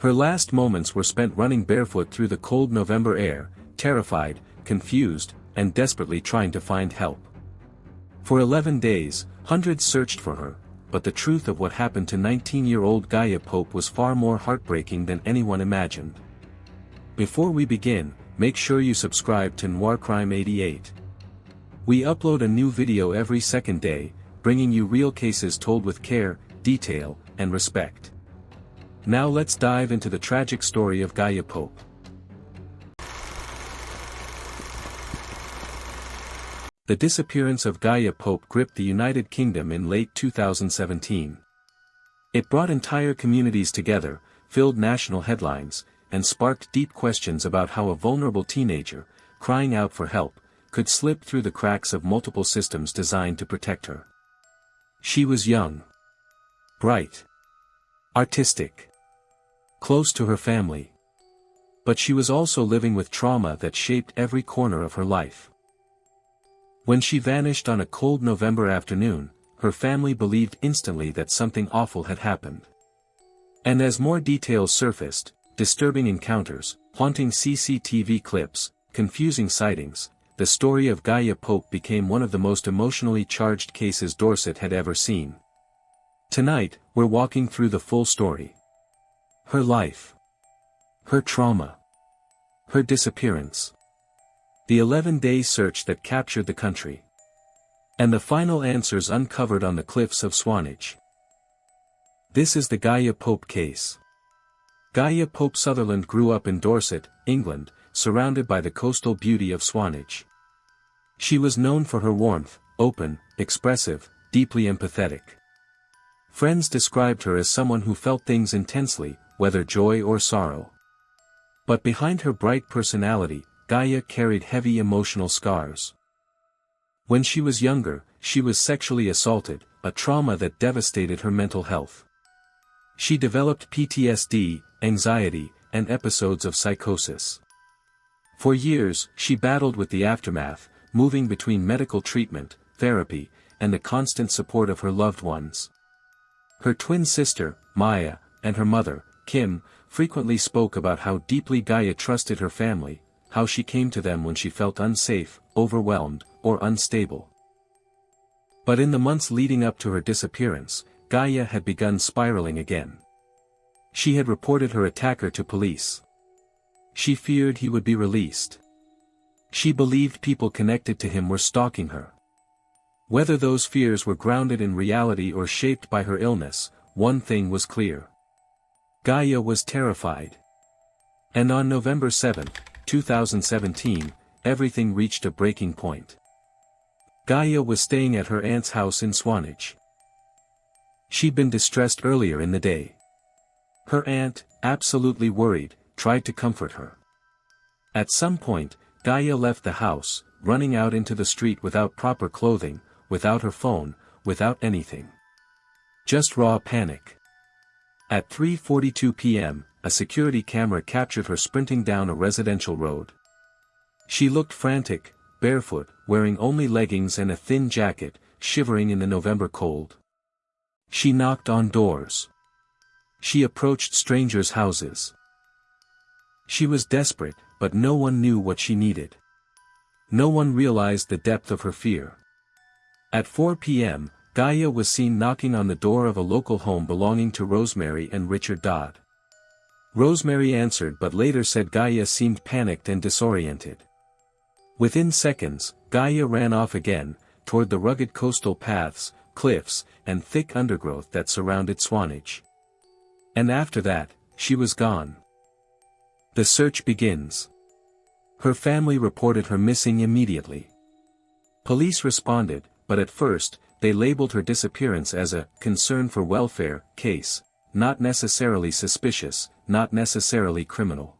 Her last moments were spent running barefoot through the cold November air, terrified, confused, and desperately trying to find help. For 11 days, hundreds searched for her, but the truth of what happened to 19-year-old Gaia Pope was far more heartbreaking than anyone imagined. Before we begin, make sure you subscribe to Noir Crime 88. We upload a new video every second day, bringing you real cases told with care, detail, and respect. Now let's dive into the tragic story of Gaia Pope. The disappearance of Gaia Pope gripped the United Kingdom in late 2017. It brought entire communities together, filled national headlines, and sparked deep questions about how a vulnerable teenager, crying out for help, could slip through the cracks of multiple systems designed to protect her. She was young, bright, artistic, close to her family. But she was also living with trauma that shaped every corner of her life. When she vanished on a cold November afternoon, her family believed instantly that something awful had happened. And as more details surfaced, disturbing encounters, haunting CCTV clips, confusing sightings, the story of Gaia Pope became one of the most emotionally charged cases Dorset had ever seen. Tonight, we're walking through the full story. Her life. Her trauma. Her disappearance. The 11-day search that captured the country. And the final answers uncovered on the cliffs of Swanage. This is the Gaia Pope case. Gaia Pope Sutherland grew up in Dorset, England, surrounded by the coastal beauty of Swanage. She was known for her warmth, open, expressive, deeply empathetic. Friends described her as someone who felt things intensely, whether joy or sorrow. But behind her bright personality, Gaia carried heavy emotional scars. When she was younger, she was sexually assaulted, a trauma that devastated her mental health. She developed PTSD, anxiety, and episodes of psychosis. For years, she battled with the aftermath, moving between medical treatment, therapy, and the constant support of her loved ones. Her twin sister, Maya, and her mother, Kim, frequently spoke about how deeply Gaia trusted her family, how she came to them when she felt unsafe, overwhelmed, or unstable. But in the months leading up to her disappearance, Gaia had begun spiraling again. She had reported her attacker to police. She feared he would be released. She believed people connected to him were stalking her. Whether those fears were grounded in reality or shaped by her illness, one thing was clear. Gaia was terrified. And on November 7, 2017, everything reached a breaking point. Gaia was staying at her aunt's house in Swanage. She'd been distressed earlier in the day. Her aunt, absolutely worried, tried to comfort her. At some point, Gaia left the house, running out into the street without proper clothing, without her phone, without anything. Just raw panic. At 3:42 p.m., a security camera captured her sprinting down a residential road. She looked frantic, barefoot, wearing only leggings and a thin jacket, shivering in the November cold. She knocked on doors. She approached strangers' houses. She was desperate, but no one knew what she needed. No one realized the depth of her fear. At 4 p.m., Gaia was seen knocking on the door of a local home belonging to Rosemary and Richard Dodd. Rosemary answered but later said Gaia seemed panicked and disoriented. Within seconds, Gaia ran off again, toward the rugged coastal paths, cliffs, and thick undergrowth that surrounded Swanage. And after that, she was gone. The search begins. Her family reported her missing immediately. Police responded, but at first, they labeled her disappearance as a concern for welfare case, not necessarily suspicious, not necessarily criminal.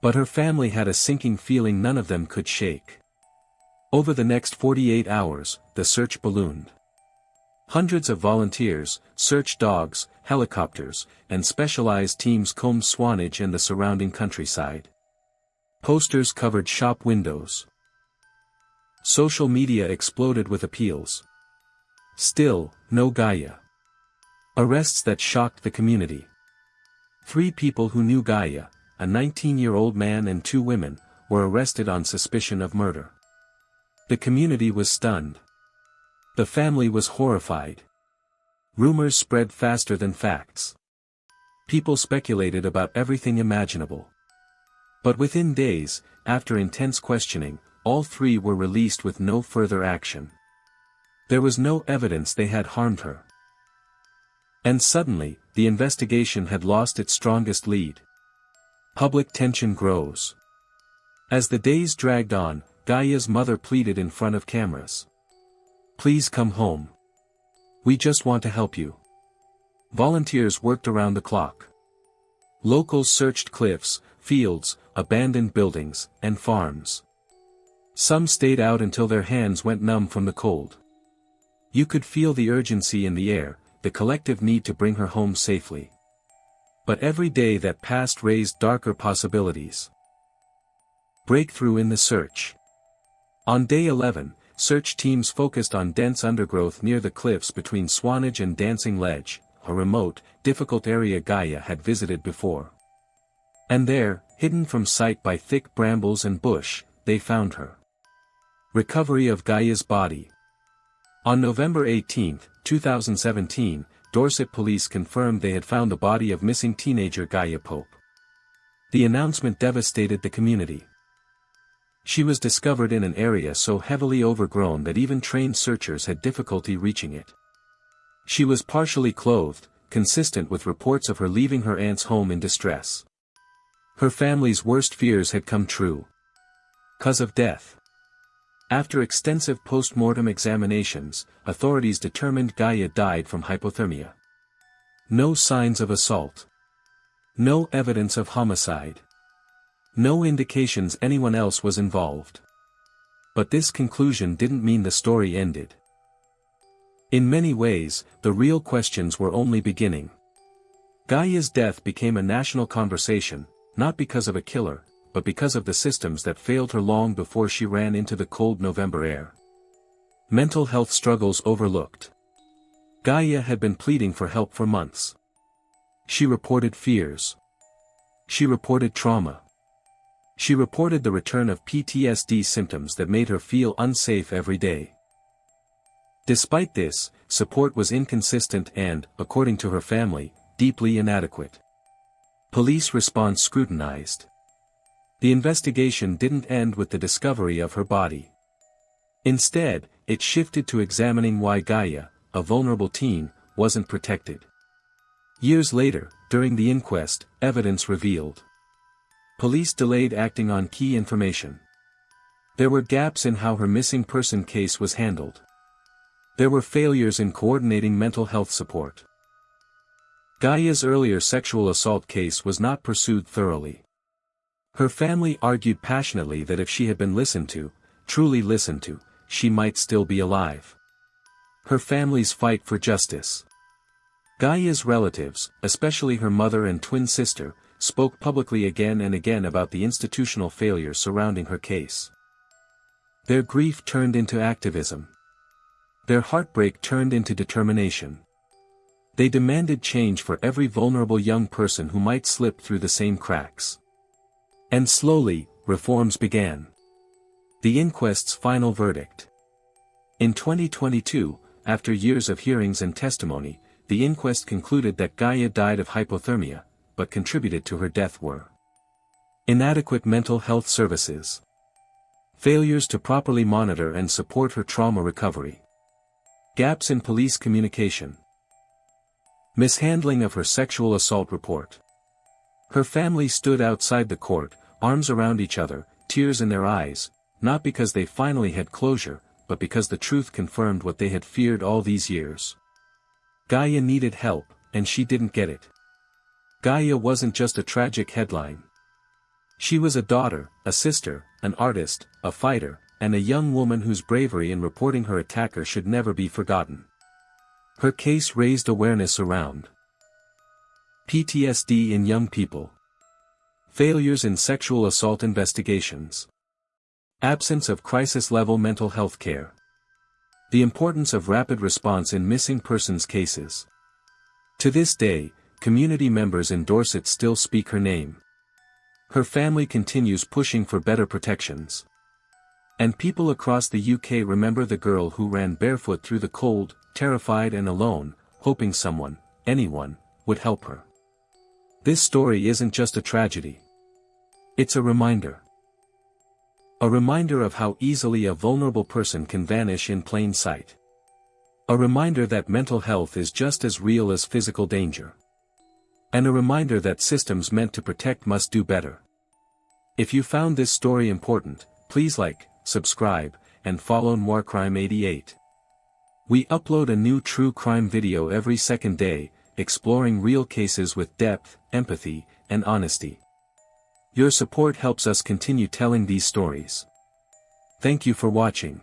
But her family had a sinking feeling none of them could shake. Over the next 48 hours, the search ballooned. Hundreds of volunteers, search dogs, helicopters, and specialized teams combed Swanage and the surrounding countryside. Posters covered shop windows. Social media exploded with appeals. Still, no Gaia. Arrests that shocked the community. 3 people who knew Gaia, a 19-year-old man and 2 women, were arrested on suspicion of murder. The community was stunned. The family was horrified. Rumors spread faster than facts. People speculated about everything imaginable. But within days, after intense questioning, all 3 were released with no further action. There was no evidence they had harmed her. And suddenly, the investigation had lost its strongest lead. Public tension grows. As the days dragged on, Gaia's mother pleaded in front of cameras. "Please come home. We just want to help you." Volunteers worked around the clock. Locals searched cliffs, fields, abandoned buildings, and farms. Some stayed out until their hands went numb from the cold. You could feel the urgency in the air, the collective need to bring her home safely. But every day that passed raised darker possibilities. Breakthrough in the search. On day 11, search teams focused on dense undergrowth near the cliffs between Swanage and Dancing Ledge, a remote, difficult area Gaia had visited before. And there, hidden from sight by thick brambles and bush, they found her. Recovery of Gaia's body. On November 18, 2017, Dorset police confirmed they had found the body of missing teenager Gaia Pope. The announcement devastated the community. She was discovered in an area so heavily overgrown that even trained searchers had difficulty reaching it. She was partially clothed, consistent with reports of her leaving her aunt's home in distress. Her family's worst fears had come true. Cause of death. After extensive post-mortem examinations, authorities determined Gaia died from hypothermia. No signs of assault. No evidence of homicide. No indications anyone else was involved. But this conclusion didn't mean the story ended. In many ways, the real questions were only beginning. Gaia's death became a national conversation, not because of a killer, but because of the systems that failed her long before she ran into the cold November air. Mental health struggles overlooked. Gaia had been pleading for help for months. She reported fears. She reported trauma. She reported the return of PTSD symptoms that made her feel unsafe every day. Despite this, support was inconsistent and, according to her family, deeply inadequate. Police response scrutinized. The investigation didn't end with the discovery of her body. Instead, it shifted to examining why Gaia, a vulnerable teen, wasn't protected. Years later, during the inquest, evidence revealed. Police delayed acting on key information. There were gaps in how her missing person case was handled. There were failures in coordinating mental health support. Gaia's earlier sexual assault case was not pursued thoroughly. Her family argued passionately that if she had been listened to, truly listened to, she might still be alive. Her family's fight for justice. Gaia's relatives, especially her mother and twin sister, spoke publicly again and again about the institutional failures surrounding her case. Their grief turned into activism. Their heartbreak turned into determination. They demanded change for every vulnerable young person who might slip through the same cracks. And slowly, reforms began. The inquest's final verdict. In 2022, after years of hearings and testimony, the inquest concluded that Gaia died of hypothermia, but contributed to her death were inadequate mental health services, failures to properly monitor and support her trauma recovery, gaps in police communication, mishandling of her sexual assault report. Her family stood outside the court, arms around each other, tears in their eyes, not because they finally had closure, but because the truth confirmed what they had feared all these years. Gaia needed help, and she didn't get it. Gaia wasn't just a tragic headline. She was a daughter, a sister, an artist, a fighter, and a young woman whose bravery in reporting her attacker should never be forgotten. Her case raised awareness around PTSD in young people, failures in sexual assault investigations, absence of crisis-level mental health care, the importance of rapid response in missing persons cases. To this day, community members in Dorset still speak her name. Her family continues pushing for better protections. And people across the UK remember the girl who ran barefoot through the cold, terrified and alone, hoping someone, anyone, would help her. This story isn't just a tragedy. It's a reminder. A reminder of how easily a vulnerable person can vanish in plain sight. A reminder that mental health is just as real as physical danger. And a reminder that systems meant to protect must do better. If you found this story important, please like, subscribe, and follow Noir Crime 88. We upload a new true crime video every second day, exploring real cases with depth, empathy, and honesty. Your support helps us continue telling these stories. Thank you for watching.